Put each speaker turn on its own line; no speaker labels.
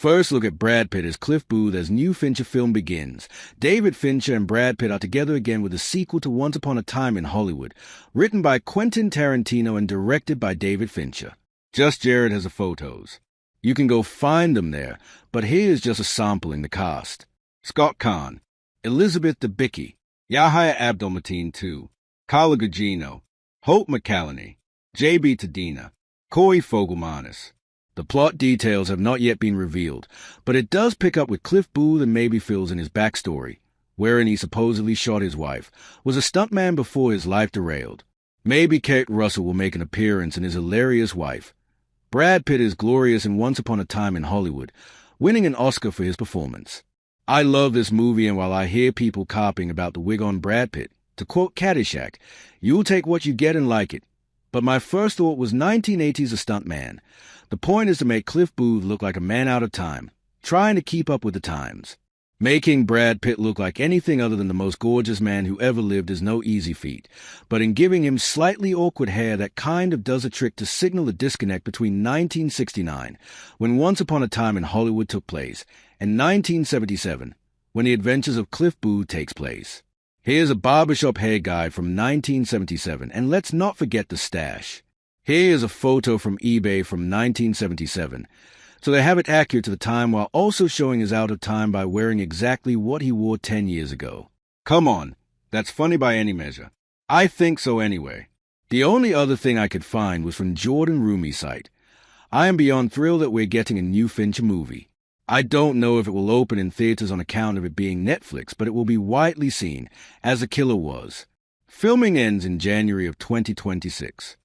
First, look at Brad Pitt as Cliff Booth as new Fincher film begins. David Fincher and Brad Pitt are together again with a sequel to Once Upon a Time in Hollywood, written by Quentin Tarantino and directed by David Fincher. Just Jared has the photos. You can go find them there, but here's just a sampling the cast. Scott Caan, Elizabeth Debicki, Yahya Abdul-Mateen II, Carla Gugino, Hope McCallany, J.B. Tadina, Corey Fogelmanis. The plot details have not yet been revealed, but it does pick up with Cliff Booth and maybe fills in his backstory, wherein he supposedly shot his wife, was a stuntman before his life derailed. Maybe Kate Russell will make an appearance in his hilarious wife. Brad Pitt is glorious in Once Upon a Time in Hollywood, winning an Oscar for his performance. I love this movie, and while I hear people carping about the wig on Brad Pitt, to quote Caddyshack, you'll take what you get and like it. But my first thought was 1980s a stuntman. The point is to make Cliff Booth look like a man out of time, trying to keep up with the times. Making Brad Pitt look like anything other than the most gorgeous man who ever lived is no easy feat, but in giving him slightly awkward hair that kind of does a trick to signal a disconnect between 1969, when Once Upon a Time in Hollywood took place, and 1977, when The Adventures of Cliff Booth takes place. Here's a barbershop hair guide from 1977, and let's not forget the stash. Here's a photo from eBay from 1977, so they have it accurate to the time while also showing his out of time by wearing exactly what he wore 10 years ago. Come on, that's funny by any measure. I think so anyway. The only other thing I could find was from Jordan Rumi's site. I am beyond thrilled that we're getting a new Fincher movie. I don't know if it will open in theaters on account of it being Netflix, but it will be widely seen, as The Killer was. Filming ends in January of 2026.